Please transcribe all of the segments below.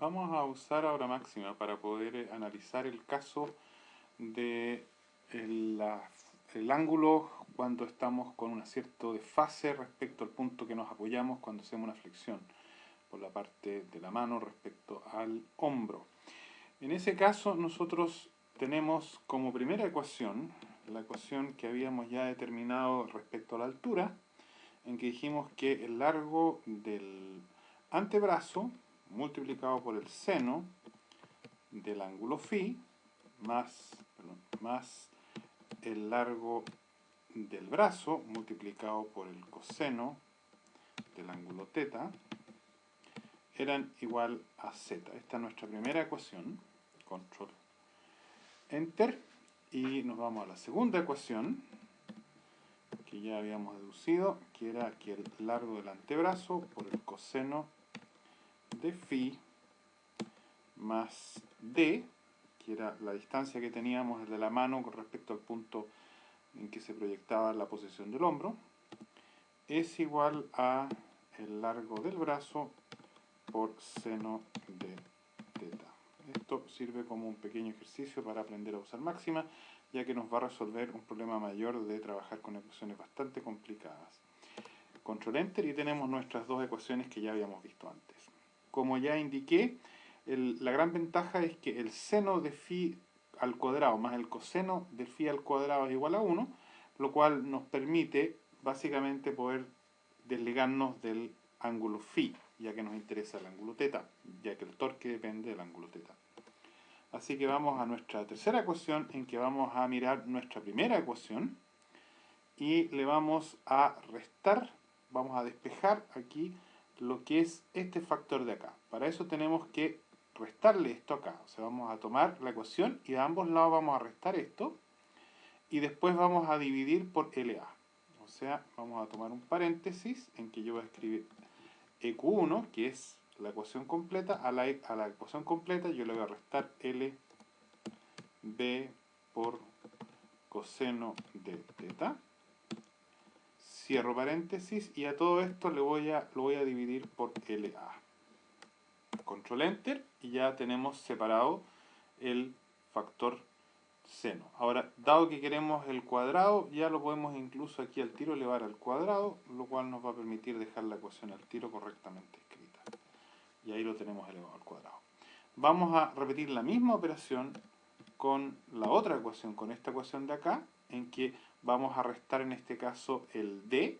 Vamos a usar ahora máxima para poder analizar el caso de el ángulo cuando estamos con un cierto desfase respecto al punto que nos apoyamos cuando hacemos una flexión por la parte de la mano respecto al hombro. En ese caso nosotros tenemos como primera ecuación la ecuación que habíamos ya determinado respecto a la altura, en que dijimos que el largo del antebrazo multiplicado por el seno del ángulo φ más el largo del brazo multiplicado por el coseno del ángulo θ eran igual a z. Esta es nuestra primera ecuación. Control Enter. Y nos vamos a la segunda ecuación que ya habíamos deducido, que era que el largo del antebrazo por el coseno de φ más d, que era la distancia que teníamos desde la mano con respecto al punto en que se proyectaba la posición del hombro, es igual a el largo del brazo por seno de θ. Esto sirve como un pequeño ejercicio para aprender a usar máxima, ya que nos va a resolver un problema mayor de trabajar con ecuaciones bastante complicadas. Control Enter y tenemos nuestras dos ecuaciones que ya habíamos visto antes. Como ya indiqué, la gran ventaja es que el seno de φ al cuadrado más el coseno de φ al cuadrado es igual a 1, lo cual nos permite básicamente poder desligarnos del ángulo φ, ya que nos interesa el ángulo θ, ya que el torque depende del ángulo θ. Así que vamos a nuestra tercera ecuación, en que vamos a mirar nuestra primera ecuación y le vamos a restar, vamos a despejar aquí lo que es este factor de acá. Para eso tenemos que restarle esto acá. O sea, vamos a tomar la ecuación y de ambos lados vamos a restar esto y después vamos a dividir por LA. O sea, vamos a tomar un paréntesis en que yo voy a escribir EQ1, que es la ecuación completa. A la ecuación completa yo le voy a restar LB por coseno de θ. Cierro paréntesis y a todo esto lo voy a dividir por LA. Control Enter y ya tenemos separado el factor seno. Ahora, dado que queremos el cuadrado, ya lo podemos incluso aquí al tiro elevar al cuadrado, lo cual nos va a permitir dejar la ecuación al tiro correctamente escrita. Y ahí lo tenemos elevado al cuadrado. Vamos a repetir la misma operación con la otra ecuación, con esta ecuación de acá, en que vamos a restar en este caso el d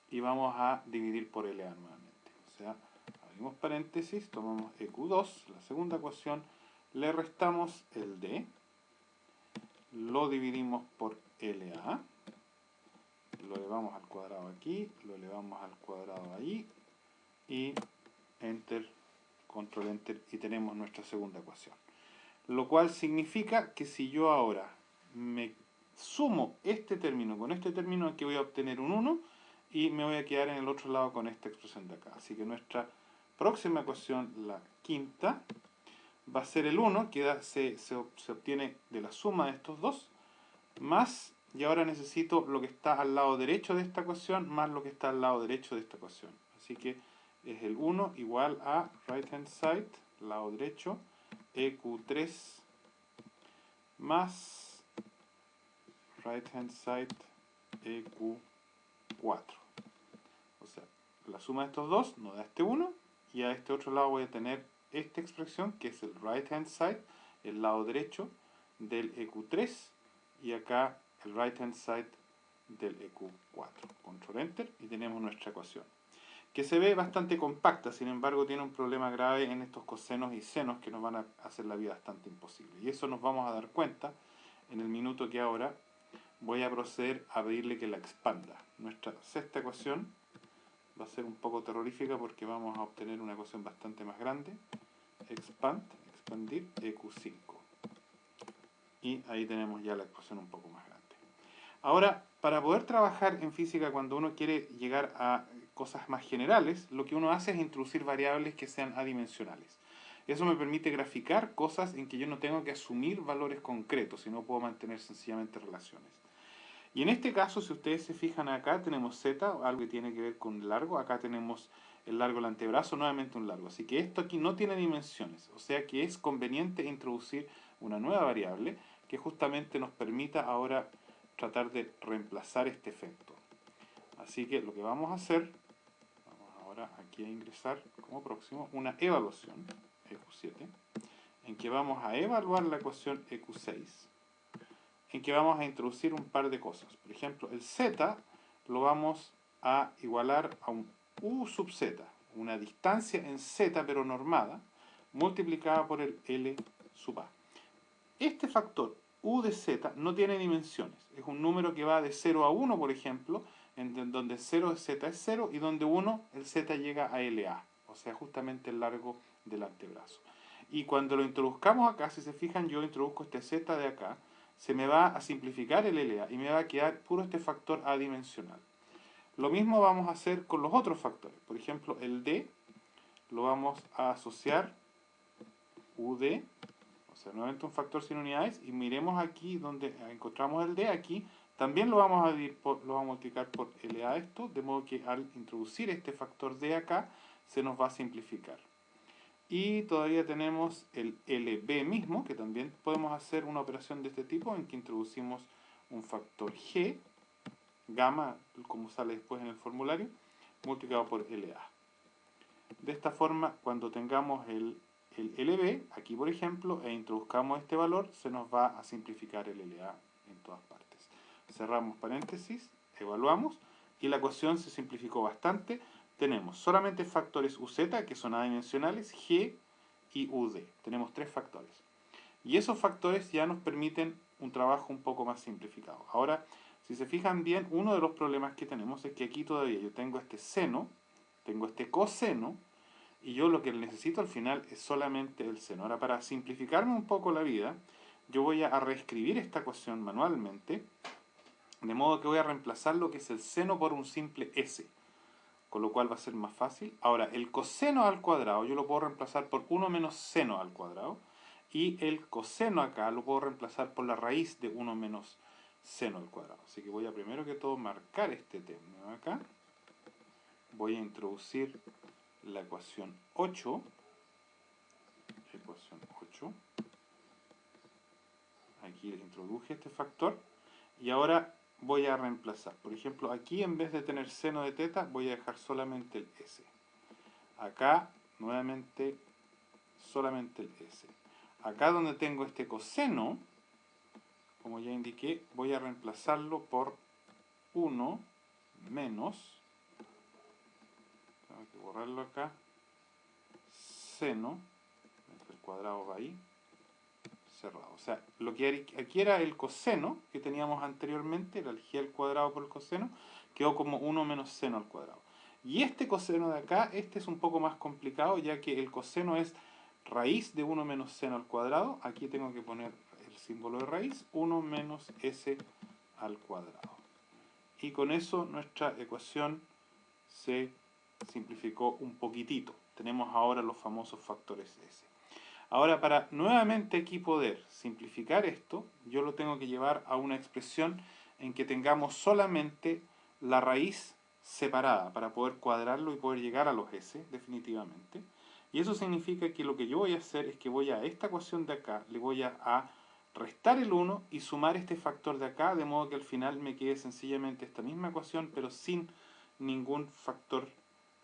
y vamos a dividir por LA nuevamente. O sea, abrimos paréntesis, tomamos EQ2, la segunda ecuación, le restamos el d, lo dividimos por LA, lo elevamos al cuadrado aquí, lo elevamos al cuadrado ahí, y Enter, Control Enter, y tenemos nuestra segunda ecuación. Lo cual significa que si yo ahora me sumo este término con este término, aquí voy a obtener un 1 y me voy a quedar en el otro lado con esta expresión de acá. Así que nuestra próxima ecuación, la quinta, va a ser el 1, que se obtiene de la suma de estos dos, más, y ahora necesito lo que está al lado derecho de esta ecuación, más lo que está al lado derecho de esta ecuación. Así que es el 1 igual a right hand side, lado derecho, EQ3 más right hand side EQ4. O sea, la suma de estos dos nos da este 1 y a este otro lado voy a tener esta expresión que es el right hand side, el lado derecho del EQ3 y acá el right hand side del EQ4. Control Enter y tenemos nuestra ecuación, que se ve bastante compacta, sin embargo tiene un problema grave en estos cosenos y senos que nos van a hacer la vida bastante imposible. Y eso nos vamos a dar cuenta en el minuto que ahora voy a proceder a pedirle que la expanda. Nuestra sexta ecuación va a ser un poco terrorífica porque vamos a obtener una ecuación bastante más grande. Expandir EQ5. Y ahí tenemos ya la ecuación un poco más grande. Ahora, para poder trabajar en física cuando uno quiere llegar a cosas más generales, lo que uno hace es introducir variables que sean adimensionales. Eso me permite graficar cosas en que yo no tengo que asumir valores concretos, sino puedo mantener sencillamente relaciones. Y en este caso, si ustedes se fijan acá, tenemos z, algo que tiene que ver con largo. Acá tenemos el largo del antebrazo, nuevamente un largo. Así que esto aquí no tiene dimensiones. O sea que es conveniente introducir una nueva variable que justamente nos permita ahora tratar de reemplazar este efecto. Así que lo que vamos a hacer, vamos ahora aquí a ingresar como próximo una evaluación, EQ7, en que vamos a evaluar la ecuación EQ6, en que vamos a introducir un par de cosas. Por ejemplo, el z lo vamos a igualar a un u sub z, una distancia en z pero normada, multiplicada por el L sub a. Este factor u de z no tiene dimensiones. Es un número que va de 0 a 1, por ejemplo, en donde 0 de z es 0 y donde 1 el z llega a LA, o sea, justamente el largo del antebrazo. Y cuando lo introduzcamos acá, si se fijan, yo introduzco este z de acá, se me va a simplificar el LA y me va a quedar puro este factor adimensional. Lo mismo vamos a hacer con los otros factores. Por ejemplo, el D lo vamos a asociar UD, o sea, nuevamente un factor sin unidades, y miremos aquí donde encontramos el D, aquí también lo vamos a multiplicar por LA esto, de modo que al introducir este factor D acá, se nos va a simplificar. Y todavía tenemos el LB mismo, que también podemos hacer una operación de este tipo, en que introducimos un factor G, gamma, como sale después en el formulario, multiplicado por LA. De esta forma, cuando tengamos el LB, aquí por ejemplo, e introduzcamos este valor, se nos va a simplificar el LA en todas partes. Cerramos paréntesis, evaluamos, y la ecuación se simplificó bastante. Tenemos solamente factores UZ, que son adimensionales, G y UD. Tenemos 3 factores. Y esos factores ya nos permiten un trabajo un poco más simplificado. Ahora, si se fijan bien, uno de los problemas que tenemos es que aquí todavía yo tengo este seno, tengo este coseno, y yo lo que necesito al final es solamente el seno. Ahora, para simplificarme un poco la vida, yo voy a reescribir esta ecuación manualmente, de modo que voy a reemplazar lo que es el seno por un simple s, con lo cual va a ser más fácil. Ahora, el coseno al cuadrado yo lo puedo reemplazar por 1 menos seno al cuadrado, y el coseno acá lo puedo reemplazar por la raíz de 1 menos seno al cuadrado. Así que voy a primero que todo marcar este término acá. Voy a introducir la ecuación 8. Aquí introduje este factor. Y ahora voy a reemplazar. Por ejemplo, aquí en vez de tener seno de teta, voy a dejar solamente el S. Acá, nuevamente, solamente el S. Acá donde tengo este coseno, como ya indiqué, voy a reemplazarlo por 1 menos, tengo que borrarlo acá, seno, el cuadrado va ahí, cerrado. O sea, lo que aquí era el coseno que teníamos anteriormente, era el g al cuadrado por el coseno, quedó como 1 menos seno al cuadrado. Y este coseno de acá, este es un poco más complicado, ya que el coseno es raíz de 1 menos seno al cuadrado. Aquí tengo que poner el símbolo de raíz, 1 menos s al cuadrado. Y con eso nuestra ecuación se simplificó un poquitito. Tenemos ahora los famosos factores s. Ahora, para nuevamente aquí poder simplificar esto, yo lo tengo que llevar a una expresión en que tengamos solamente la raíz separada para poder cuadrarlo y poder llegar a los s, definitivamente. Y eso significa que lo que yo voy a hacer es que voy a esta ecuación de acá, le voy a restar el 1 y sumar este factor de acá, de modo que al final me quede sencillamente esta misma ecuación, pero sin ningún factor,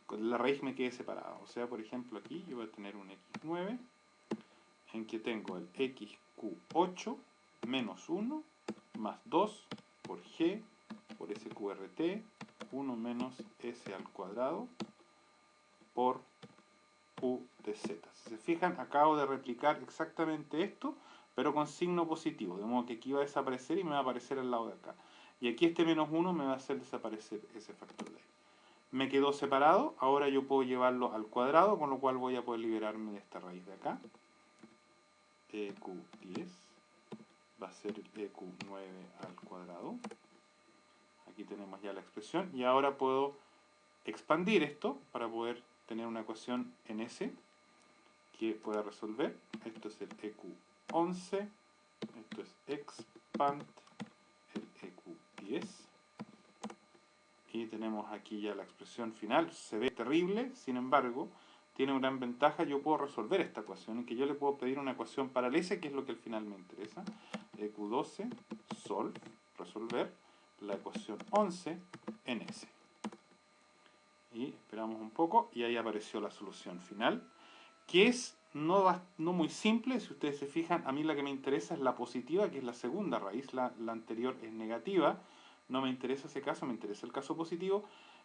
la raíz me quede separada. O sea, por ejemplo, aquí yo voy a tener un x9, en que tengo el xq8 menos 1 más 2 por g por sqrt, 1 menos s al cuadrado por u de z. Si se fijan, acabo de replicar exactamente esto, pero con signo positivo, de modo que aquí va a desaparecer y me va a aparecer al lado de acá. Y aquí este menos 1 me va a hacer desaparecer ese factor de ahí. Me quedó separado, ahora yo puedo llevarlo al cuadrado, con lo cual voy a poder liberarme de esta raíz de acá. EQ10 va a ser el EQ9 al cuadrado. Aquí tenemos ya la expresión y ahora puedo expandir esto para poder tener una ecuación en S que pueda resolver. Esto es el EQ11, esto es expand el 10. Y tenemos aquí ya la expresión final. Se ve terrible, sin embargo, tiene una gran ventaja. Yo puedo resolver esta ecuación, en que yo le puedo pedir una ecuación para el S, que es lo que al final me interesa. EQ12, solve, resolver la ecuación 11 en S. Y esperamos un poco, y ahí apareció la solución final, que es no muy simple. Si ustedes se fijan, a mí la que me interesa es la positiva, que es la segunda raíz, la anterior es negativa. No me interesa ese caso, me interesa el caso positivo.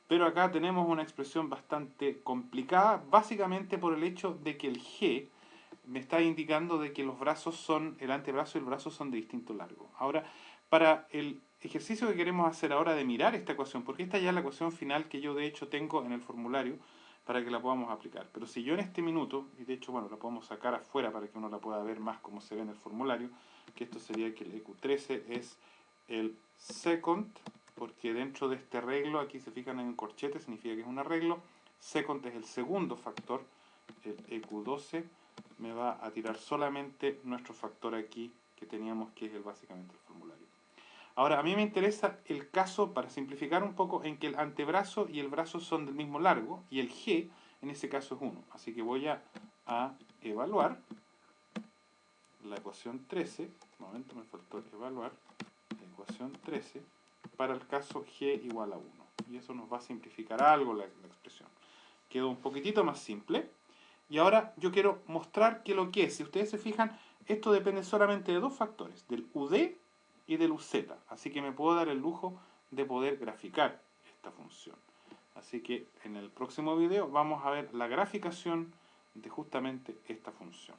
Pero acá tenemos una expresión bastante complicada, básicamente por el hecho de que el G me está indicando de que los brazos son, el antebrazo y el brazo son de distinto largo. Ahora, para el ejercicio que queremos hacer ahora de mirar esta ecuación, porque esta ya es la ecuación final que yo de hecho tengo en el formulario para que la podamos aplicar. Pero si yo en este minuto, y de hecho, bueno, la podemos sacar afuera para que uno la pueda ver más como se ve en el formulario, que esto sería que el EQ13 es el second, porque dentro de este arreglo, aquí se fijan en un corchete, significa que es un arreglo. Second es el segundo factor, el EQ12 me va a tirar solamente nuestro factor aquí que teníamos, que es básicamente el formulario. Ahora, a mí me interesa el caso, para simplificar un poco, en que el antebrazo y el brazo son del mismo largo, y el G en ese caso es 1. Así que voy a evaluar la ecuación 13, un momento, me faltó evaluar, la ecuación 13, para el caso G igual a 1. Y eso nos va a simplificar algo la expresión. Quedó un poquitito más simple. Y ahora yo quiero mostrar que lo que es, si ustedes se fijan, esto depende solamente de dos factores, del UD y del UZ. Así que me puedo dar el lujo de poder graficar esta función. Así que en el próximo video vamos a ver la graficación de justamente esta función.